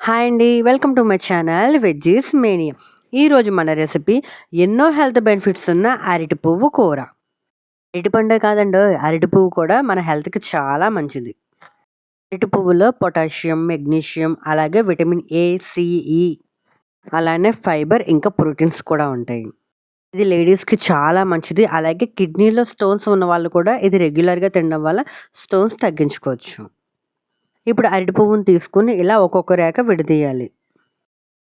Hi అండి. Welcome to my channel veggies mania. ఈరోజు మన రెసిపీ ఎన్నో హెల్త్ బెనిఫిట్స్ ఉన్న అరటి పువ్వు కూర. అరటి పండే కాదండోయ్, అరటి పువ్వు కూడా మన హెల్త్‌కి చాలా మంచిది. అరటి పువ్వులో పొటాషియం, మెగ్నీషియం అలాగే విటమిన్ ఏ, సి, ఈ అలానే ఫైబర్ ఇంకా ప్రోటీన్స్ కూడా ఉంటాయి. ఇది లేడీస్‌కి చాలా మంచిది. అలాగే కిడ్నీలో స్టోన్స్ ఉన్న వాళ్ళు కూడా ఇది రెగ్యులర్‌గా తినడం వల్ల స్టోన్స్ తగ్గించుకోవచ్చు. ఇప్పుడు అరటి పువ్వుని తీసుకొని ఇలా ఒక్కొక్క రేఖ విడదీయాలి.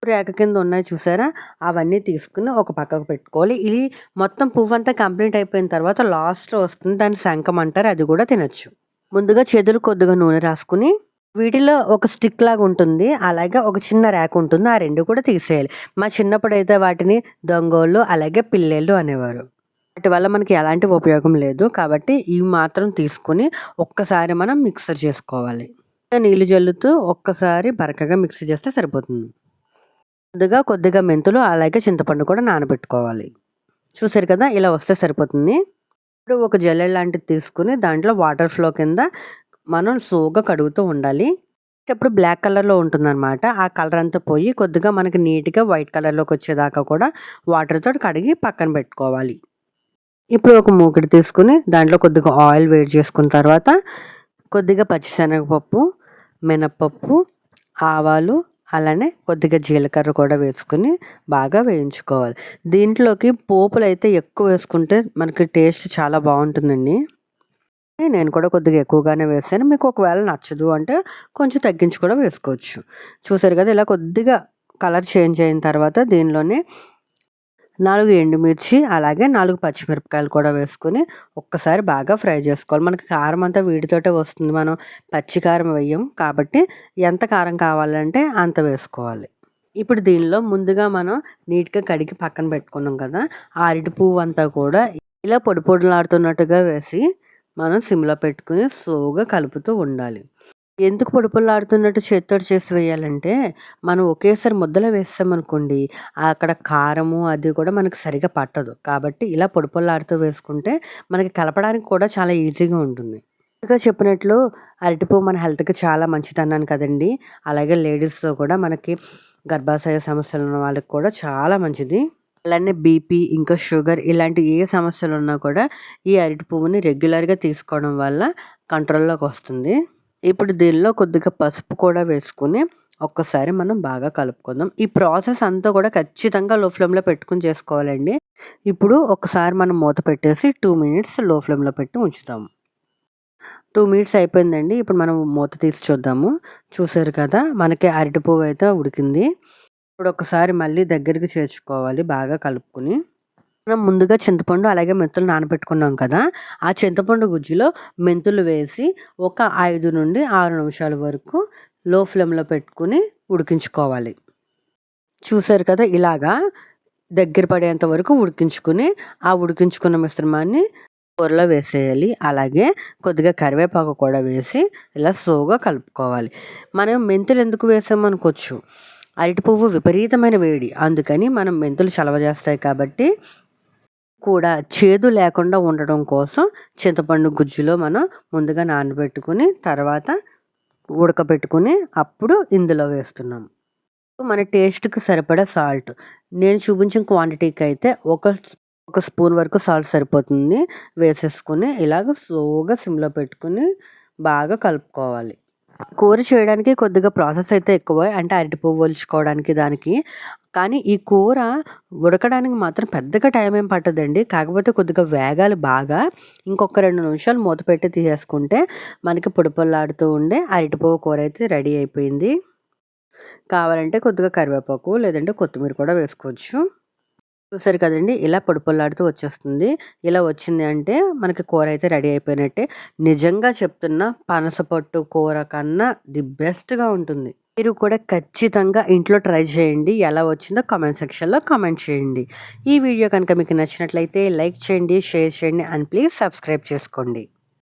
రేఖ కింద ఉన్నాయి చూసారా? అవన్నీ తీసుకొని ఒక పక్కకు పెట్టుకోవాలి. ఇది మొత్తం పువ్వంతా కంప్లీట్ అయిపోయిన తర్వాత లాస్ట్‌లో వస్తుంది. దాన్ని శంఖం అంటారు. అది కూడా తినొచ్చు. ముందుగా చేతులకు కొద్దిగా నూనె రాసుకొని వీటిలో ఒక స్టిక్ లాగా ఉంటుంది. అలాగే ఒక చిన్న రేఖ ఉంటుంది. ఆ 2 కూడా తీసేయాలి. మా చిన్నప్పుడైతే వాటిని దొంగోళ్ళు అలాగే పిల్లేళ్ళు అనేవారు. వాటి వల్ల మనకి ఎలాంటి ఉపయోగం లేదు. కాబట్టి ఇవి మాత్రం తీసుకొని ఒక్కసారి మనం మిక్సర్ చేసుకోవాలి. నీళ్లు జల్లుతూ ఒక్కసారి బరకగా మిక్సీ చేస్తే సరిపోతుంది. ముందుగా కొద్దిగా మెంతులు అలాగే చింతపండు కూడా నానబెట్టుకోవాలి. చూసారు కదా, ఇలా వస్తే సరిపోతుంది. ఇప్పుడు ఒక జల్లెడ లాంటిది తీసుకుని దాంట్లో వాటర్ ఫ్లో కింద మనం స్లోగా కడుగుతూ ఉండాలి. ఇప్పుడు బ్లాక్ కలర్లో ఉంటుందన్నమాట. ఆ కలర్ అంతా పోయి కొద్దిగా మనకి నీట్గా వైట్ కలర్లోకి వచ్చేదాకా కూడా వాటర్తో కడిగి పక్కన పెట్టుకోవాలి. ఇప్పుడు ఒక మూకుడు తీసుకుని దాంట్లో కొద్దిగా ఆయిల్ వేడి చేసుకున్న తర్వాత కొద్దిగా పచ్చిశనగపప్పు, మినపప్పు, ఆవాలు అలానే కొద్దిగా జీలకర్ర కూడా వేసుకొని బాగా వేయించుకోవాలి. దీంట్లోకి పోపులైతే ఎక్కువ వేసుకుంటే మనకి టేస్ట్ చాలా బాగుంటుందండి. నేను కూడా కొద్దిగా ఎక్కువగానే వేసాను. మీకు ఒకవేళ నచ్చదు అంటే కొంచెం తగ్గించి కూడా వేసుకోవచ్చు. చూసారు కదా, ఇలా కొద్దిగా కలర్ చేంజ్ అయిన తర్వాత దీనిలోనే 4 ఎండుమిర్చి అలాగే 4 పచ్చిమిరపకాయలు కూడా వేసుకొని ఒక్కసారి బాగా ఫ్రై చేసుకోవాలి. మనకి కారం అంతా వీటితోటే వస్తుంది. మనం పచ్చి కారం వేయం కాబట్టి ఎంత కారం కావాలంటే అంత వేసుకోవాలి. ఇప్పుడు దీనిలో ముందుగా మనం నీట్‌గా కడిగి పక్కన పెట్టుకున్నాం కదా! ఆ అరటి పువ్వు అంతా కూడా ఇలా పొడి పొడిలాడుతున్నట్టుగా వేసి మనం సిమ్‌లో పెట్టుకొని స్లోగా కలుపుతూ ఉండాలి. ఎందుకు పొడి చేత్తోటి చేసి వేయాలంటే, మనం ఒకేసారి ముద్దలో వేసామనుకోండి, అక్కడ కారము అది కూడా మనకు సరిగ్గా పట్టదు. కాబట్టి ఇలా పొడి వేసుకుంటే మనకి కలపడానికి కూడా చాలా ఈజీగా ఉంటుంది. ఇంకా చెప్పినట్లు అరటిపువ్వు మన హెల్త్‌కి చాలా మంచిదన్నాను కదండీ! అలాగే లేడీస్‌లో కూడా మనకి గర్భాశయ సమస్యలు ఉన్న వాళ్ళకి కూడా చాలా మంచిది. అలానే బీపీ, ఇంకా షుగర్ ఇలాంటి ఏ సమస్యలున్నా కూడా ఈ అరటి పువ్వుని రెగ్యులర్‌గా తీసుకోవడం వల్ల కంట్రోల్‌లోకొస్తుంది. ఇప్పుడు దీనిలో కొద్దిగా పసుపు కూడా వేసుకొని ఒక్కసారి మనం బాగా కలుపుకుందాం. ఈ ప్రాసెస్ అంతా కూడా ఖచ్చితంగా లో ఫ్లేమ్‌లో పెట్టుకొని చేసుకోవాలండి. ఇప్పుడు ఒకసారి మనం మూత పెట్టేసి 2 మినిట్స్ లో ఫ్లేమ్‌లో పెట్టి ఉంచుతాము. 2 మినిట్స్ అయిపోయిందండి. ఇప్పుడు మనం మూత తీసి చూద్దాము. చూసారు కదా, మనకి అరటి పువ్వు అయితే ఉడికింది. ఇప్పుడు ఒకసారి మళ్ళీ దగ్గరికి చేర్చుకోవాలి బాగా కలుపుకొని. మనం ముందుగా చింతపండు అలాగే మెంతులు నానబెట్టుకున్నాం కదా! ఆ చింతపండు గుజ్జులో మెంతులు వేసి ఒక 5-6 నిమిషాల వరకు లో ఫ్లేమ్‌లో పెట్టుకొని ఉడికించుకోవాలి. చూసారు కదా, ఇలాగా దగ్గర పడేంత వరకు ఉడికించుకొని, ఆ ఉడికించుకున్న మిశ్రమాన్ని కూరలో వేసేయాలి. అలాగే కొద్దిగా కరివేపాకు కూడా వేసి ఇలా స్లోగా కలుపుకోవాలి. మనం మెంతులు ఎందుకు వేసామనుకోవచ్చు. అరటి పువ్వు విపరీతమైన వేడి. అందుకని మనం మెంతులు చలవ చేస్తాయి కాబట్టి కూడా చేదు లేకుండా ఉండడం కోసం చింతపండు గుజ్జులో మనం ముందుగా నానబెట్టుకుని తర్వాత ఉడకబెట్టుకుని అప్పుడు ఇందులో వేస్తున్నాం. మన టేస్ట్‌కి సరిపడా సాల్ట్. నేను చూపించిన క్వాంటిటీకి అయితే ఒక స్పూన్ వరకు సాల్ట్ సరిపోతుంది. వేసేసుకొని ఇలాగ స్లోగా సిమ్‌లో పెట్టుకొని బాగా కలుపుకోవాలి. కూర చేయడానికి కొద్దిగా ప్రాసెస్ అయితే ఎక్కువే. అంటే అరటి పువ్వు ఒలుచుకోవడానికి దానికి. కానీ ఈ కూర ఉడకడానికి మాత్రం పెద్దగా టైం ఏం పట్టదండి. కాకపోతే కొద్దిగా వేగాలి బాగా. ఇంకొక 2 నిమిషాలు మూత పెట్టి తీసేసుకుంటే మనకి పొడి పొల్లాడుతూ ఉండే అరటి పువ్వు కూర అయితే రెడీ అయిపోయింది. కావాలంటే కొద్దిగా కరివేపాకు లేదంటే కొత్తిమీర కూడా వేసుకోవచ్చు. చూసారు కదండీ, ఇలా పొడి పొల్లాడుతూ వచ్చేస్తుంది. ఇలా వచ్చింది అంటే మనకి కూర అయితే రెడీ అయిపోయినట్టే. నిజంగా చెప్తున్నా, పనసపొట్టు కూర కన్నా ది బెస్ట్‌గా ఉంటుంది. మీరు కూడా ఖచ్చితంగా ఇంట్లో ట్రై చేయండి. ఎలా వచ్చిందో కామెంట్ సెక్షన్‌లో కామెంట్ చేయండి. ఈ వీడియో కనుక మీకు నచ్చినట్లయితే లైక్ చేయండి, షేర్ చేయండి అండ్ ప్లీజ్ సబ్స్క్రైబ్ చేసుకోండి.